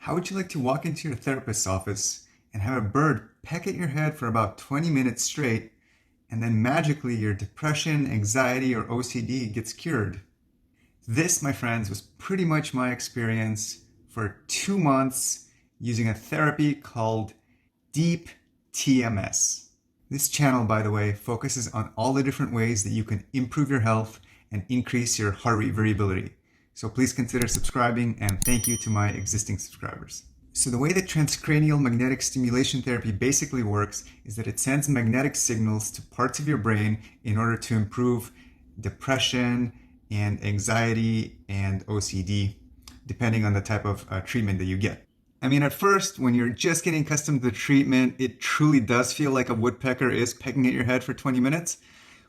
How would you like to walk into your therapist's office and have a bird peck at your head for about 20 minutes straight, and then magically your depression, anxiety, or OCD gets cured? This, my friends, was pretty much my experience for 2 months using a therapy called Deep TMS. This channel, by the way, focuses on all the different ways that you can improve your health and increase your heart rate variability. So please consider subscribing, and thank you to my existing subscribers. So the way that transcranial magnetic stimulation therapy basically works is that it sends magnetic signals to parts of your brain in order to improve depression and anxiety and OCD, depending on the type of treatment that you get. I mean, at first, when you're just getting accustomed to the treatment, it truly does feel like a woodpecker is pecking at your head for 20 minutes.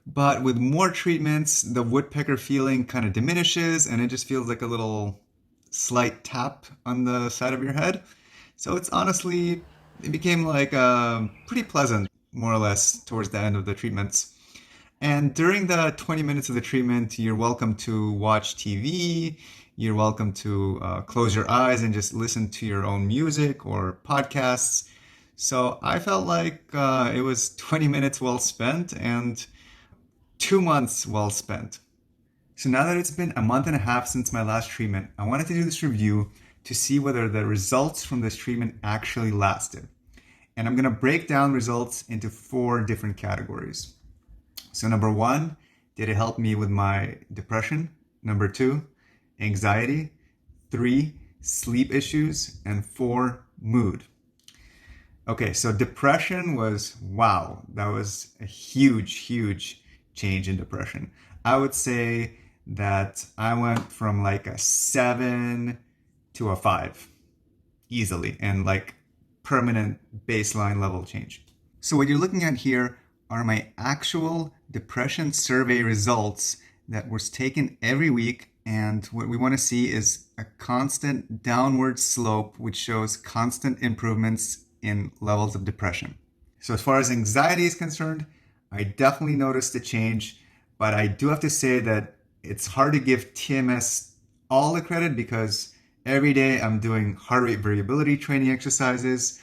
But with more treatments, the woodpecker feeling kind of diminishes and it just feels like a little slight tap on the side of your head. So it became like pretty pleasant, more or less, towards the end of the treatments. And during the 20 minutes of the treatment, you're welcome to watch TV. You're welcome to close your eyes and just listen to your own music or podcasts. So I felt like it was 20 minutes well spent and 2 months well spent. So now that it's been a month and a half since my last treatment, I wanted to do this review to see whether the results from this treatment actually lasted. And I'm going to break down results into 4 different categories. So number 1, did it help me with my depression? Number 2, anxiety. 3, sleep issues. And 4, mood. Okay, so depression was, wow, that was a huge change in depression. I would say that I went from like a 7 to a 5 easily, and like permanent baseline level change. So what you're looking at here are my actual depression survey results that was taken every week. And what we want to see is a constant downward slope, which shows constant improvements in levels of depression. So as far as anxiety is concerned, I definitely noticed a change, but I do have to say that it's hard to give TMS all the credit because every day I'm doing heart rate variability training exercises.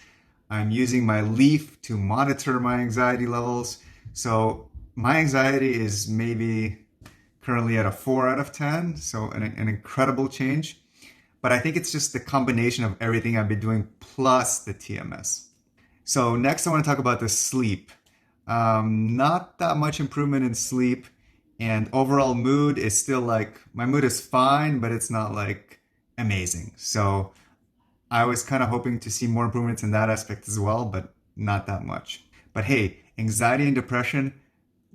I'm using my leaf to monitor my anxiety levels. So my anxiety is maybe currently at a 4 out of 10, so an incredible change. But I think it's just the combination of everything I've been doing plus the TMS. So next I want to talk about the sleep. Not that much improvement in sleep, and overall mood is still like, my mood is fine, but it's not like amazing. So I was kind of hoping to see more improvements in that aspect as well, but not that much. But hey, anxiety and depression,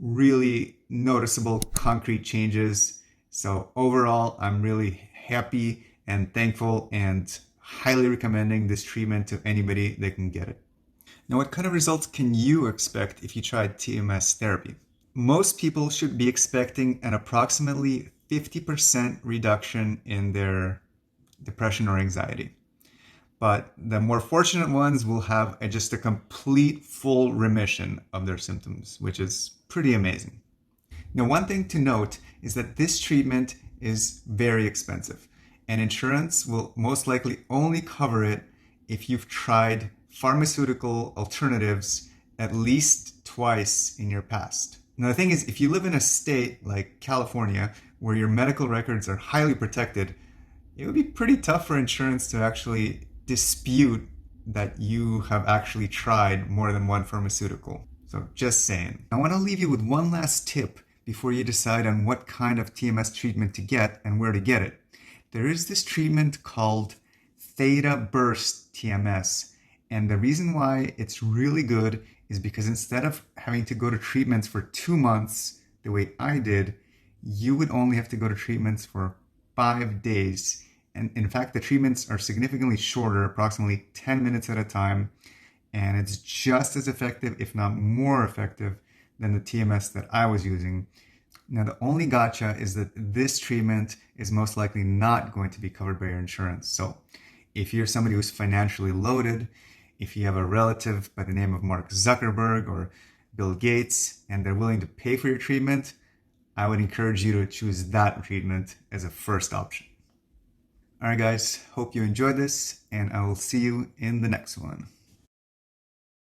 really noticeable concrete changes. So overall, I'm really happy and thankful and highly recommending this treatment to anybody that can get it. Now, what kind of results can you expect if you tried TMS therapy? Most people should be expecting an approximately 50% reduction in their depression or anxiety. But the more fortunate ones will have just a complete full remission of their symptoms, which is pretty amazing. Now, one thing to note is that this treatment is very expensive, and insurance will most likely only cover it if you've tried pharmaceutical alternatives at least twice in your past. Now, the thing is, if you live in a state like California, where your medical records are highly protected, it would be pretty tough for insurance to actually dispute that you have actually tried more than one pharmaceutical. So just saying. I want to leave you with one last tip before you decide on what kind of TMS treatment to get and where to get it. There is this treatment called Theta Burst TMS. And the reason why it's really good is because instead of having to go to treatments for 2 months, the way I did, you would only have to go to treatments for 5 days. And in fact, the treatments are significantly shorter, approximately 10 minutes at a time. And it's just as effective, if not more effective, than the TMS that I was using. Now, the only gotcha is that this treatment is most likely not going to be covered by your insurance. So if you're somebody who's financially loaded, if you have a relative by the name of Mark Zuckerberg or Bill Gates, and they're willing to pay for your treatment, I would encourage you to choose that treatment as a first option. All right, guys, hope you enjoyed this, and I will see you in the next one.